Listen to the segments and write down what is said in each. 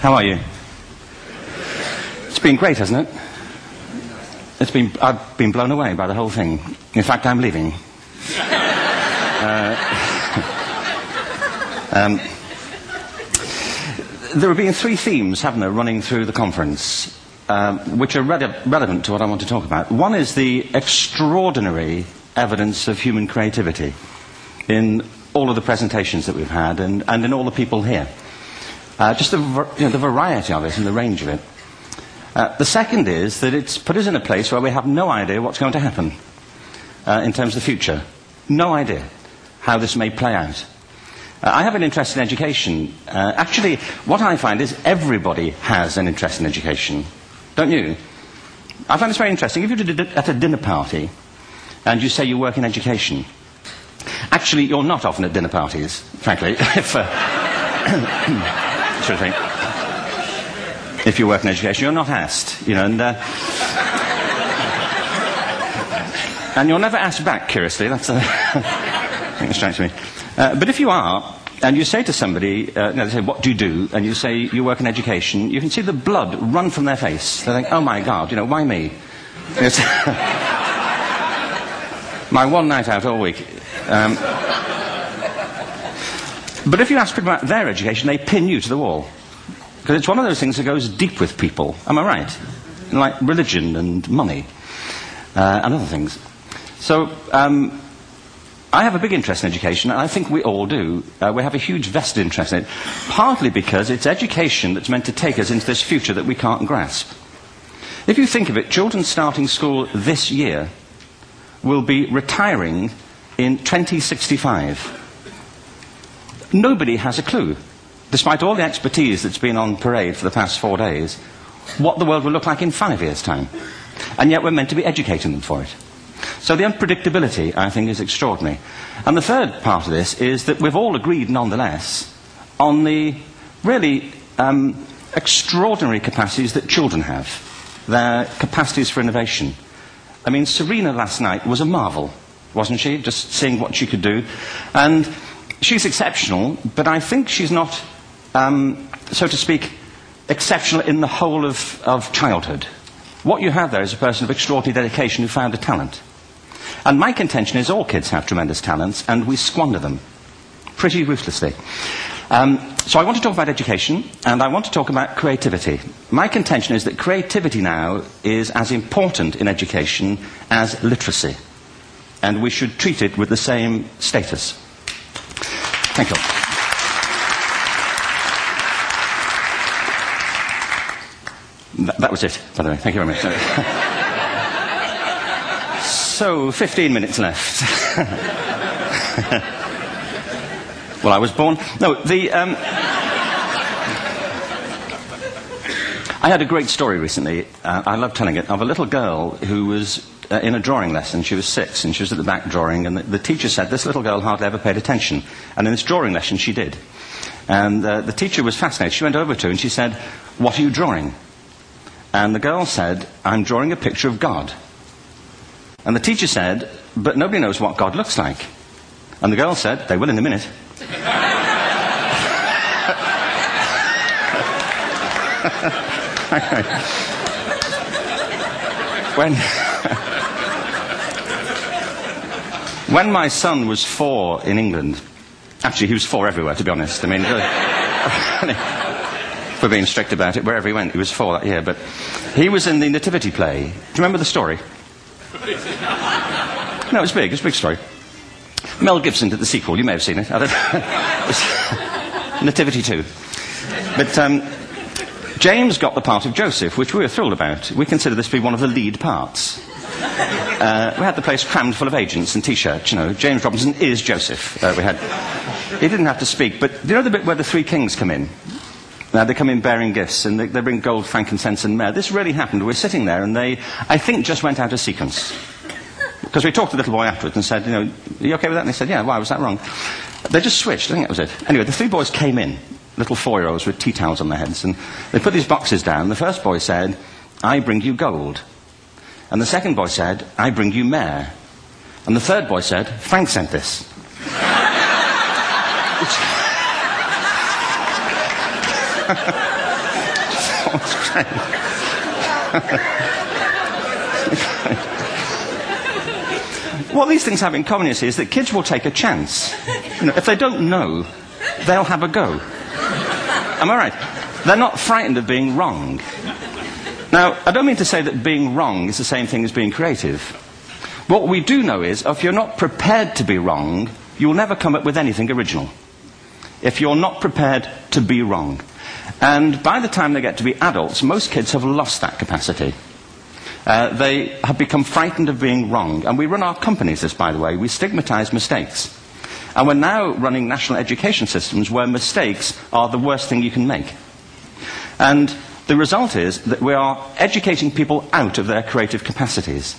How are you? It's been great, hasn't it? I've been blown away by the whole thing. In fact, I'm leaving. There have been three themes, haven't there, running through the conference, which are relevant to what I want to talk about. One is the extraordinary evidence of human creativity in all of the presentations that we've had and in all the people here. Just the variety of it and the range of it. The second is that it's put us in a place where we have no idea what's going to happen in terms of the future. No idea how this may play out. I have an interest in education. Actually, what I find is everybody has an interest in education. Don't you? I find this very interesting. If you're at a dinner party and you say you work in education, actually you're not often at dinner parties, frankly, if, sort of thing. If you work in education, you're not asked, you know, and you're never asked back, curiously. That's I think it strikes me. But if you are, and you say to somebody, they say, what do you do? And you say, you work in education, you can see the blood run from their face. They think, oh my God, you know, why me? It's my one night out all week. But if you ask people about their education, they pin you to the wall. Because it's one of those things that goes deep with people. Am I right? Like religion and money and other things. So I have a big interest in education, and I think we all do. We have a huge vested interest in it, partly because it's education that's meant to take us into this future that we can't grasp. If you think of it, children starting school this year will be retiring in 2065. Nobody has a clue, despite all the expertise that's been on parade for the past 4 days, what the world will look like in 5 years' time. And yet we're meant to be educating them for it. So the unpredictability, I think, is extraordinary. And the third part of this is that we've all agreed, nonetheless, on the really extraordinary capacities that children have, their capacities for innovation. I mean, Serena last night was a marvel, wasn't she? Just seeing what she could do. And she's exceptional, but I think she's not, so to speak, exceptional in the whole of childhood. What you have there is a person of extraordinary dedication who found a talent. And my contention is all kids have tremendous talents, and we squander them pretty ruthlessly. So I want to talk about education, and I want to talk about creativity. My contention is that creativity now is as important in education as literacy, and we should treat it with the same status. Thank you. That was it, by the way. Thank you very much. So, 15 minutes left. Well, I was born... No, I had a great story recently, I love telling it, of a little girl who was in a drawing lesson. She was 6, and she was at the back drawing, and the teacher said this little girl hardly ever paid attention. And in this drawing lesson, she did. And the teacher was fascinated. She went over to her and she said, "What are you drawing?" And the girl said, "I'm drawing a picture of God." And the teacher said, "But nobody knows what God looks like." And the girl said, "They will in a minute." When my son was 4 in England, actually he was 4 everywhere, to be honest. I mean, for being strict about it, wherever he went, he was 4 that year. But he was in the Nativity play. Do you remember the story? No, it's big. It's a big story. Mel Gibson did the sequel. You may have seen it. I don't know. It was Nativity 2. But James got the part of Joseph, which we were thrilled about. We consider this to be one of the lead parts. We had the place crammed full of agents and T-shirts, you know. James Robinson is Joseph. He didn't have to speak, but do you know the bit where the 3 kings come in? They come in bearing gifts, and they bring gold, frankincense, and myrrh. This really happened. We're sitting there, and they, I think, just went out of sequence. Because we talked to the little boy afterwards and said, you know, "Are you okay with that?" And they said, "Yeah, why was that wrong?" They just switched. I think that was it. Anyway, the 3 boys came in, little 4-year-olds with tea towels on their heads, and they put these boxes down. The first boy said, "I bring you gold." And the second boy said, "I bring you myrrh." And the third boy said, "Frank sent this." What these things have in common, you see, is that kids will take a chance. You know, if they don't know, they'll have a go. Am I right? They're not frightened of being wrong. Now, I don't mean to say that being wrong is the same thing as being creative. What we do know is, if you're not prepared to be wrong, you'll never come up with anything original. If you're not prepared to be wrong. And by the time they get to be adults, most kids have lost that capacity. They have become frightened of being wrong. And we run our companies this, by the way. We stigmatize mistakes. And we're now running national education systems where mistakes are the worst thing you can make. And the result is that we are educating people out of their creative capacities.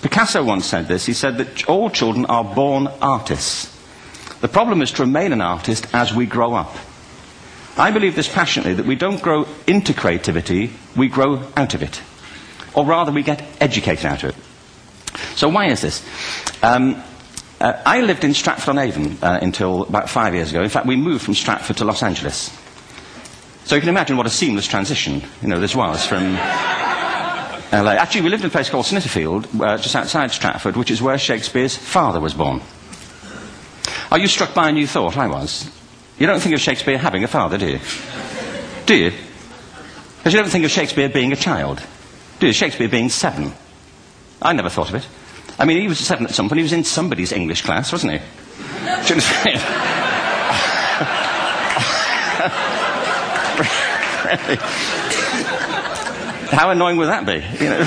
Picasso once said this. He said that all children are born artists. The problem is to remain an artist as we grow up. I believe this passionately, that we don't grow into creativity, we grow out of it. Or rather, we get educated out of it. So why is this? I lived in Stratford-on-Avon until about 5 years ago. In fact, we moved from Stratford to Los Angeles. So you can imagine what a seamless transition, you know, this was from LA. Actually, we lived in a place called Snitterfield, just outside Stratford, which is where Shakespeare's father was born. Are you struck by a new thought? I was. You don't think of Shakespeare having a father, do you? Do you? Because you don't think of Shakespeare being a child. Do you? Shakespeare being 7. I never thought of it. I mean, he was 7 at some point. He was in somebody's English class, wasn't he? Really? How annoying would that be? You know?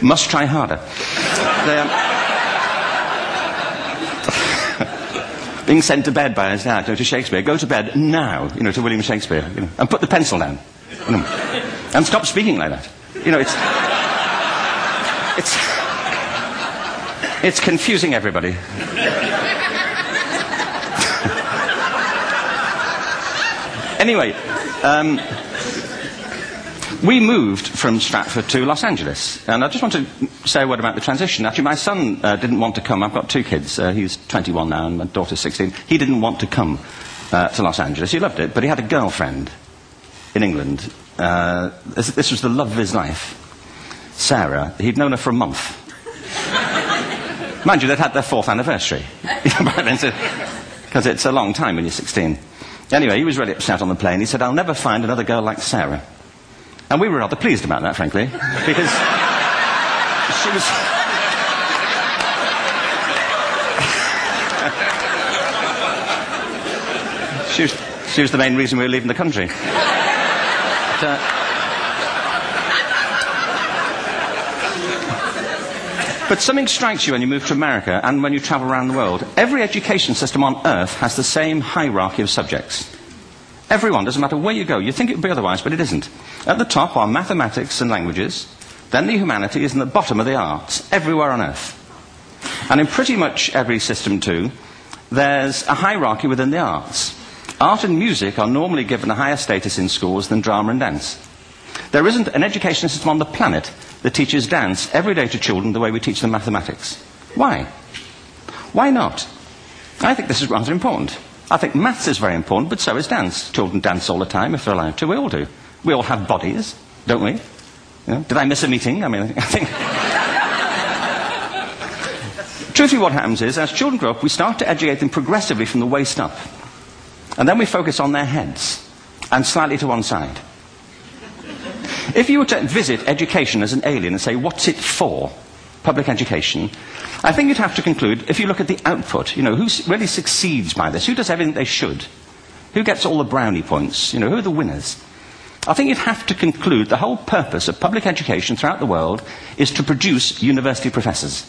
Must try harder. Being sent to bed by his dad, to Shakespeare. Go to bed now, you know, to William Shakespeare, you know, and put the pencil down, you know, and stop speaking like that. You know, it's confusing everybody. Anyway, we moved from Stratford to Los Angeles, and I just want to say a word about the transition. Actually, my son didn't want to come. I've got 2 kids. He's 21 now, and my daughter's 16. He didn't want to come to Los Angeles. He loved it, but he had a girlfriend in England. This was the love of his life, Sarah. He'd known her for a month. Mind you, they'd had their 4th anniversary, because it's a long time when you're 16. Anyway, he was really upset on the plane. He said, "I'll never find another girl like Sarah." And we were rather pleased about that, frankly, because she was the main reason we were leaving the country. But something strikes you when you move to America and when you travel around the world. Every education system on earth has the same hierarchy of subjects. Everyone, doesn't matter where you go. You think it would be otherwise, but it isn't. At the top are mathematics and languages, then the humanities, and the bottom are the arts, everywhere on earth. And in pretty much every system too, there's a hierarchy within the arts. Art and music are normally given a higher status in schools than drama and dance. There isn't an education system on the planet that teaches dance every day to children the way we teach them mathematics. Why? Why not? I think this is rather important. I think maths is very important, but so is dance. Children dance all the time if they're allowed to. We all do. We all have bodies, don't we? You know, did I miss a meeting? I mean, I think... Truthfully, what happens is, as children grow up, we start to educate them progressively from the waist up. And then we focus on their heads, and slightly to one side. If you were to visit education as an alien and say, what's it for, public education, I think you'd have to conclude, if you look at the output, you know, who really succeeds by this? Who does everything they should? Who gets all the brownie points? You know, who are the winners? I think you'd have to conclude the whole purpose of public education throughout the world is to produce university professors.